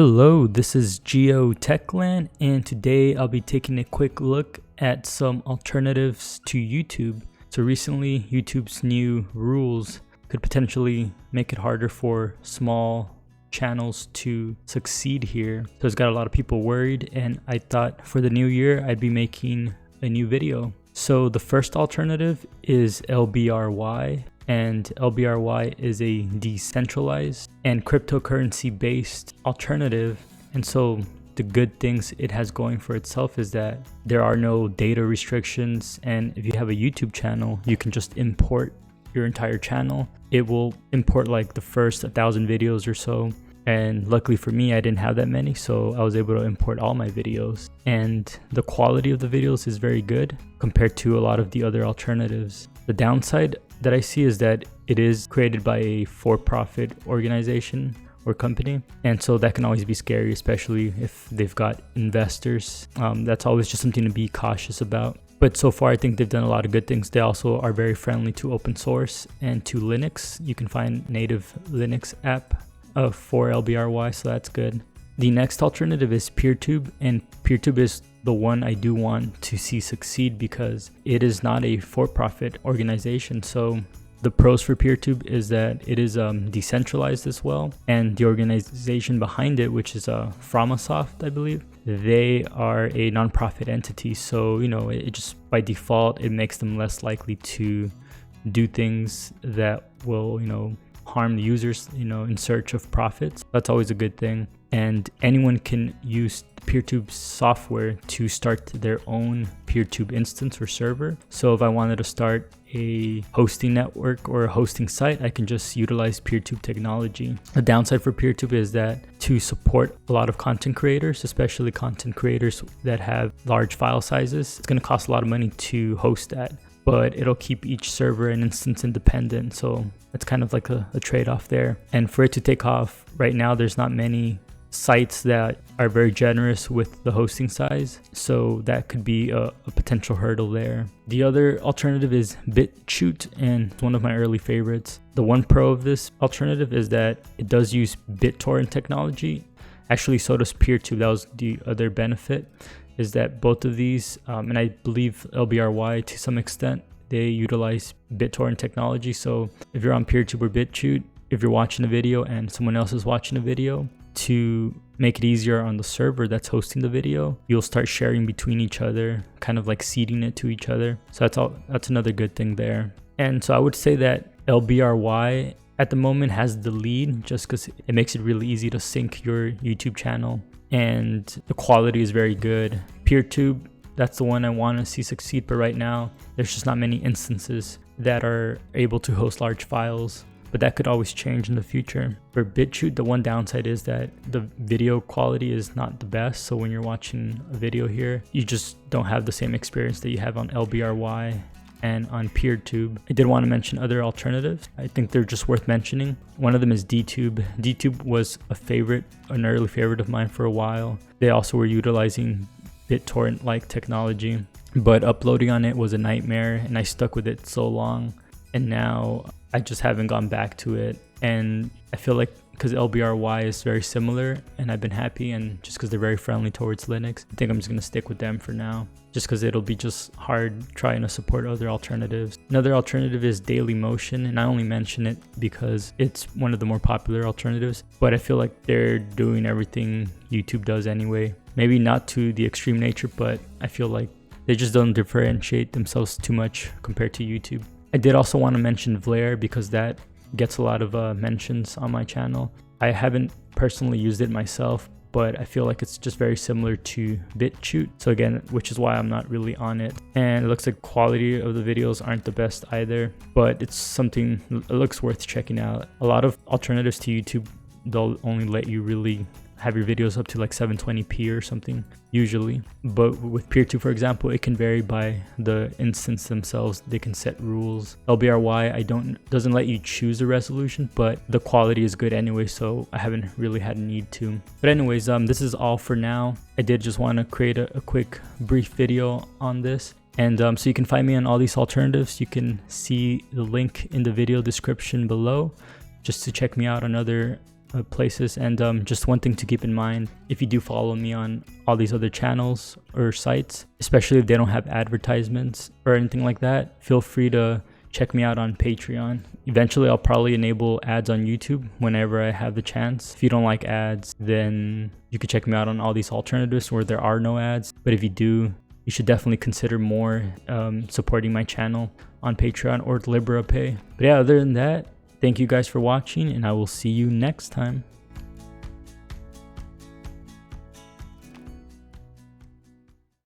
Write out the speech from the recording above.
Hello, this is Geotech, and today I'll be taking a quick look at some alternatives to YouTube. So recently, YouTube's new rules could potentially make it harder for small channels to succeed here. So it's got a lot of people worried, and I thought for the new year, I'd be making a new video. So the first alternative is LBRY. And LBRY is a decentralized and cryptocurrency based alternative. And so the good things it has going for itself is that there are no data restrictions. And if you have a YouTube channel, you can just import your entire channel. It will import like the first 1,000 videos or so. And luckily for me, I didn't have that many, so I was able to import all my videos. And the quality of the videos is very good compared to a lot of the other alternatives. The downside that I see is that it is created by a for-profit organization or company, and so that can always be scary, especially if they've got investors. That's always just something to be cautious about. But so far, I think they've done a lot of good things. They also are very friendly to open source and to Linux. You can find native Linux app for LBRY, so that's good. The next alternative is Peertube, and Peertube is the one I do want to see succeed because it is not a for-profit organization. So the pros for Peertube is that it is decentralized as well, and the organization behind it, which is Framasoft, I believe, they are a nonprofit entity. So it just by default it makes them less likely to do things that will harm the users in search of profits. That's always a good thing. And anyone can use Peertube software to start their own Peertube instance or server. So if I wanted to start a hosting network or a hosting site, I can just utilize Peertube technology. The downside for Peertube is that to support a lot of content creators, especially content creators that have large file sizes, it's going to cost a lot of money to host that. But it'll keep each server and instance independent. So it's kind of like a trade-off there. And for it to take off right now, there's not many sites that are very generous with the hosting size. So that could be a potential hurdle there. The other alternative is BitChute, and it's one of my early favorites. The one pro of this alternative is that it does use BitTorrent technology. Actually, so does Peertube. That was the other benefit, is that both of these, and I believe LBRY to some extent, they utilize BitTorrent technology. So if you're on Peertube or BitChute, if you're watching a video and someone else is watching a video, to make it easier on the server that's hosting the video, you'll start sharing between each other, kind of like seeding it to each other. So that's another good thing there. And so I would say that LBRY at the moment has the lead just because it makes it really easy to sync your YouTube channel. And the quality is very good. Peertube, that's the one I want to see succeed, but right now there's just not many instances that are able to host large files, but that could always change in the future. For BitChute, the one downside is that the video quality is not the best. So when you're watching a video here, you just don't have the same experience that you have on LBRY and on Peertube. I did want to mention other alternatives. I think they're just worth mentioning. One of them is DTube. DTube was an early favorite of mine for a while. They also were utilizing BitTorrent-like technology, but uploading on it was a nightmare, and I stuck with it so long, and now I just haven't gone back to it. And I feel like because LBRY is very similar and I've been happy, and just because they're very friendly towards Linux, I think I'm just going to stick with them for now, just because it'll be just hard trying to support other alternatives. Another alternative is Dailymotion, and I only mention it because it's one of the more popular alternatives, but I feel like they're doing everything YouTube does anyway. Maybe not to the extreme nature, but I feel like they just don't differentiate themselves too much compared to YouTube. I did also want to mention LBRY because that gets a lot of mentions on my channel. I haven't personally used it myself, but I feel like it's just very similar to BitChute. So again, which is why I'm not really on it. And it looks like quality of the videos aren't the best either, but it's something, it looks worth checking out. A lot of alternatives to YouTube, they'll only let you really have your videos up to like 720p or something usually, but with Peertube, for example, it can vary by the instance themselves. They can set rules. LBRY doesn't let you choose a resolution, but the quality is good anyway, so I haven't really had a need to. But anyways, this is all for now. I did just want to create a quick brief video on this. And so you can find me on all these alternatives. You can see the link in the video description below just to check me out on other places. And just one thing to keep in mind, if you do follow me on all these other channels or sites, especially if they don't have advertisements or anything like that, feel free to check me out on Patreon. Eventually I'll probably enable ads on YouTube whenever I have the chance. If you don't like ads, then you can check me out on all these alternatives where there are no ads. But if you do, you should definitely consider more supporting my channel on Patreon or LBRY. But yeah, other than that, thank you guys for watching, and I will see you next time.